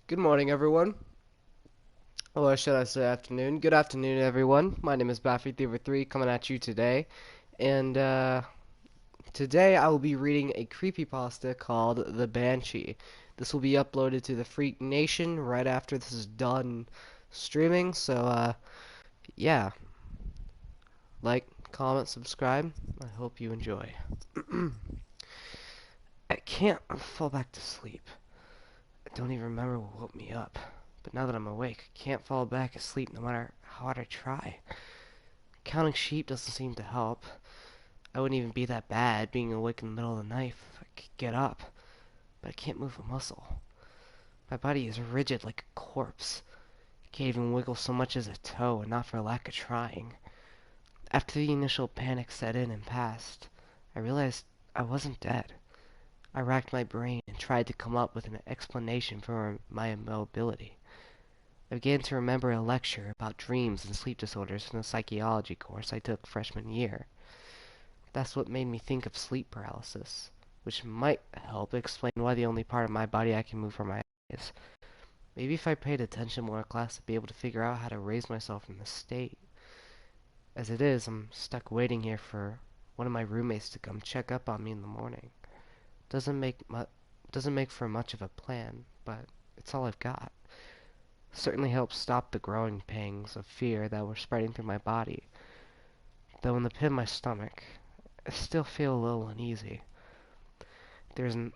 Good morning, everyone. Or should I say afternoon? Good afternoon, everyone. My name is Baffy3 coming at you today. And today I will be reading a creepypasta called The Banshee. This will be uploaded to the Freak Nation right after this is done streaming. So, yeah. Like, comment, subscribe. I hope you enjoy. I can't fall back to sleep. I don't even remember what woke me up. But now that I'm awake, I can't fall back asleep no matter how hard I try. Counting sheep doesn't seem to help. I wouldn't even be that bad being awake in the middle of the night if I could get up, but I can't move a muscle. My body is rigid like a corpse. I can't even wiggle so much as a toe, and not for lack of trying. After the initial panic set in and passed, I realized I wasn't dead. I racked my brain and tried to come up with an explanation for my immobility. I began to remember a lecture about dreams and sleep disorders from the psychology course I took freshman year. That's what made me think of sleep paralysis, which might help explain why the only part of my body I can move are my eyes. Maybe if I paid attention more in class, I'd be able to figure out how to raise myself from this state. As it is, I'm stuck waiting here for one of my roommates to come check up on me in the morning. Doesn't make for much of a plan, but it's all I've got. Certainly helps stop the growing pangs of fear that were spreading through my body. Though in the pit of my stomach, I still feel a little uneasy. There's an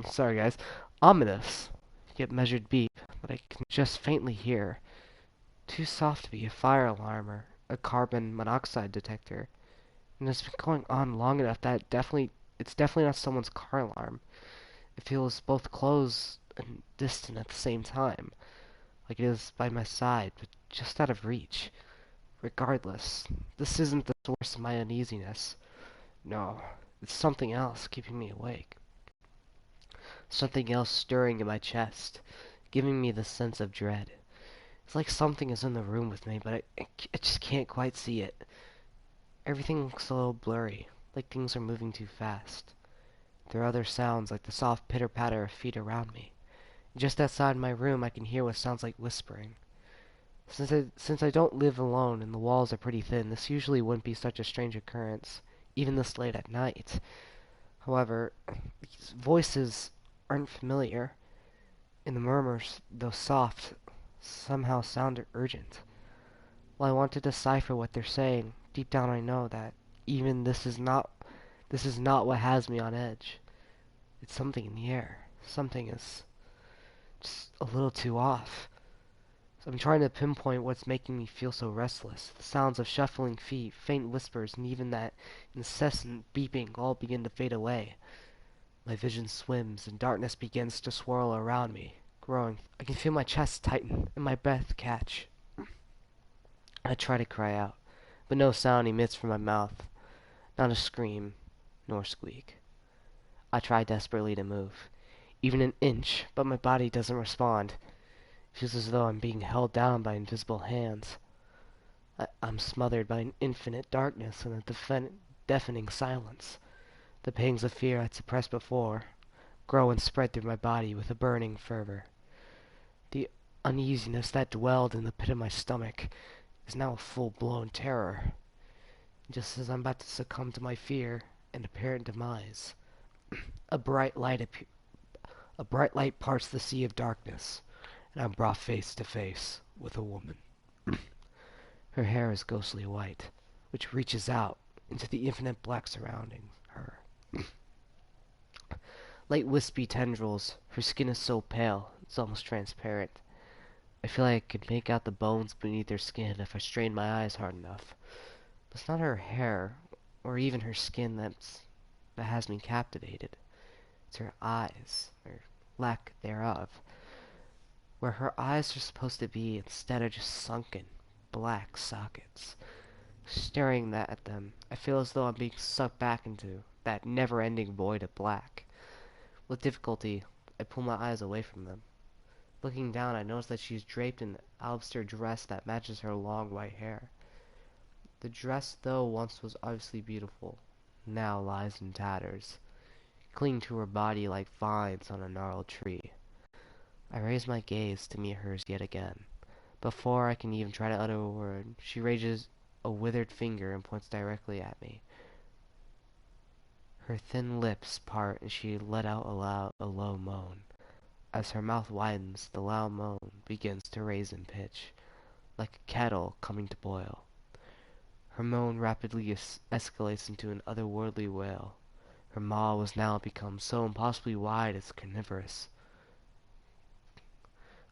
sorry guys, ominous yet measured beep that I can just faintly hear. Too soft to be a fire alarm or a carbon monoxide detector. And it's been going on long enough that it's definitely not someone's car alarm. It feels both close and distant at the same time, like it is by my side, but just out of reach. Regardless, this isn't the source of my uneasiness. No, it's something else keeping me awake. Something else stirring in my chest, giving me the sense of dread. It's like something is in the room with me, but I just can't quite see it. Everything looks a little blurry, like things are moving too fast. There are other sounds, like the soft pitter-patter of feet around me. Just outside my room, I can hear what sounds like whispering. Since I don't live alone and the walls are pretty thin, this usually wouldn't be such a strange occurrence, even this late at night. However, these voices aren't familiar, and the murmurs, though soft, somehow sound urgent. While I want to decipher what they're saying, deep down I know that even this is not what has me on edge. It's something in the air. Something is just a little too off. So I'm trying to pinpoint what's making me feel so restless. The sounds of shuffling feet, faint whispers, and even that incessant beeping all begin to fade away. My vision swims, and darkness begins to swirl around me, growing. I can feel my chest tighten and my breath catch. I try to cry out, but no sound emits from my mouth, not a scream, nor squeak. I try desperately to move, even an inch, but my body doesn't respond. It feels as though I'm being held down by invisible hands. I'm smothered by an infinite darkness and a deafening silence. The pangs of fear I'd suppressed before grow and spread through my body with a burning fervor. The uneasiness that dwelled in the pit of my stomach is now a full-blown terror. Just as I'm about to succumb to my fear and apparent demise, a bright light a bright light parts the sea of darkness, and I'm brought face to face with a woman. Her hair is ghostly white, which reaches out into the infinite black surrounding her. Light wispy tendrils, her skin is so pale, it's almost transparent. I feel like I could make out the bones beneath her skin if I strained my eyes hard enough. But it's not her hair, or even her skin that has me captivated. It's her eyes, or lack thereof. Where her eyes are supposed to be instead are just sunken, black sockets. Staring at them, I feel as though I'm being sucked back into that never-ending void of black. With difficulty, I pull my eyes away from them. Looking down, I notice that she's draped in an alabaster dress that matches her long white hair. The dress, though once was obviously beautiful, now lies in tatters, clinging to her body like vines on a gnarled tree. I raise my gaze to meet hers yet again. Before I can even try to utter a word, she raises a withered finger and points directly at me. Her thin lips part and she let out a low moan. As her mouth widens, the loud moan begins to raise in pitch, like a kettle coming to boil. Her moan rapidly escalates into an otherworldly wail. Her maw was now become so impossibly wide it's carnivorous.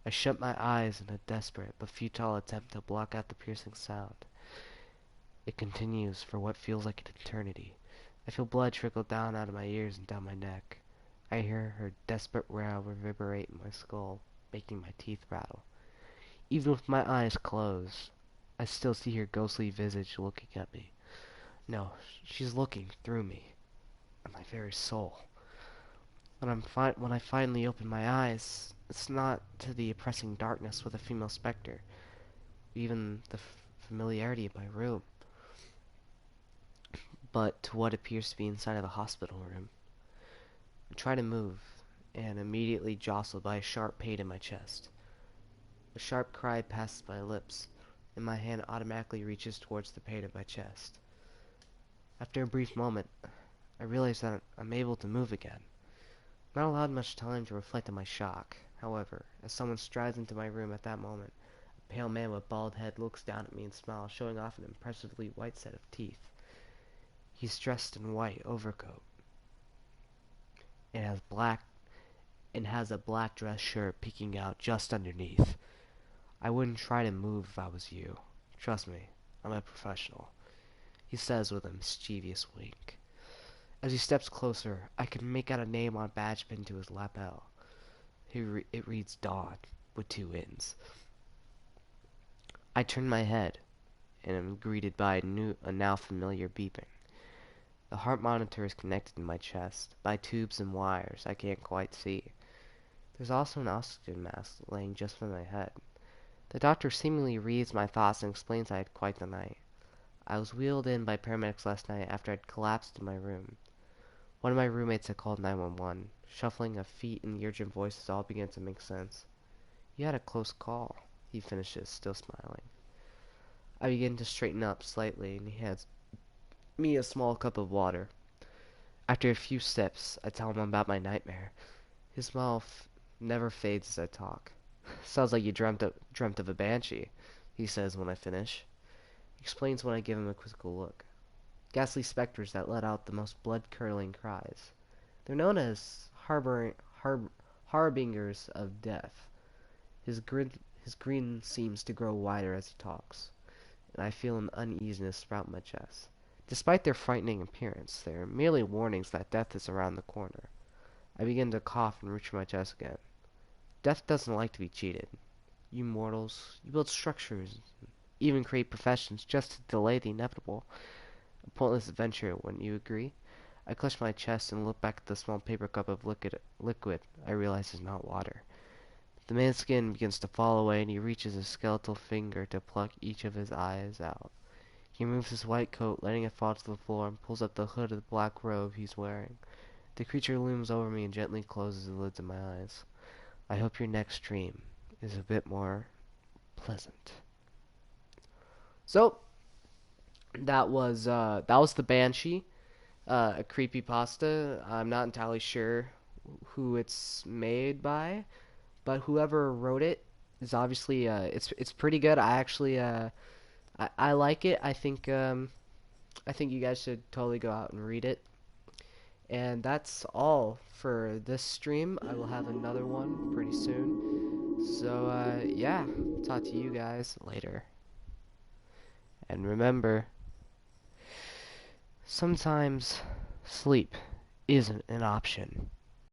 I shut my eyes in a desperate but futile attempt to block out the piercing sound. It continues for what feels like an eternity. I feel blood trickle down out of my ears and down my neck. I hear her desperate wail reverberate in my skull, making my teeth rattle. Even with my eyes closed, I still see her ghostly visage looking at me. No, she's looking through me, at my very soul. When I finally open my eyes, it's not to the oppressing darkness with a female specter, even the familiarity of my room, but to what appears to be inside of a hospital room. I try to move, and immediately jostled by a sharp pain in my chest. A sharp cry passes my lips, and my hand automatically reaches towards the pain in my chest. After a brief moment, I realize that I'm able to move again. I'm not allowed much time to reflect on my shock. However, as someone strides into my room at that moment, a pale man with bald head looks down at me and smiles, showing off an impressively white set of teeth. He's dressed in white overcoat and has a black dress shirt peeking out just underneath. I wouldn't try to move if I was you. Trust me, I'm a professional, he says with a mischievous wink. As he steps closer, I can make out a name on a badge pinned to his lapel. It reads Dawn, with 2 N's. I turn my head, and am greeted by a now familiar beeping. The heart monitor is connected to my chest, by tubes and wires I can't quite see. There's also an oxygen mask laying just by my head. The doctor seemingly reads my thoughts and explains I had quite the night. I was wheeled in by paramedics last night after I'd collapsed in my room. One of my roommates had called 911. Shuffling of feet and the urgent voices all began to make sense. You had a close call, he finishes, still smiling. I begin to straighten up slightly, and he hands me a small cup of water. After a few sips, I tell him about my nightmare. His smile never fades as I talk. Sounds like you dreamt of a banshee, he says when I finish. He explains when I give him a quizzical look. Ghastly specters that let out the most blood-curdling cries. They're known as harbingers of death. His grin seems to grow wider as he talks, and I feel an uneasiness sprout my chest. Despite their frightening appearance, they are merely warnings that death is around the corner. I begin to cough and reach for my chest again. Death doesn't like to be cheated. You mortals, you build structures, even create professions just to delay the inevitable. A pointless adventure, wouldn't you agree? I clutch my chest and look back at the small paper cup of liquid I realize is not water. The man's skin begins to fall away, and he reaches a skeletal finger to pluck each of his eyes out. He removes his white coat, letting it fall to the floor, and pulls up the hood of the black robe he's wearing. The creature looms over me and gently closes the lids of my eyes. I hope your next dream is a bit more pleasant. So, that was the Banshee, a creepypasta. I'm not entirely sure who it's made by, but whoever wrote it is obviously it's pretty good. I like it. I think you guys should totally go out and read it. And that's all for this stream. I will have another one pretty soon. So yeah, talk to you guys later. And remember, sometimes sleep isn't an option.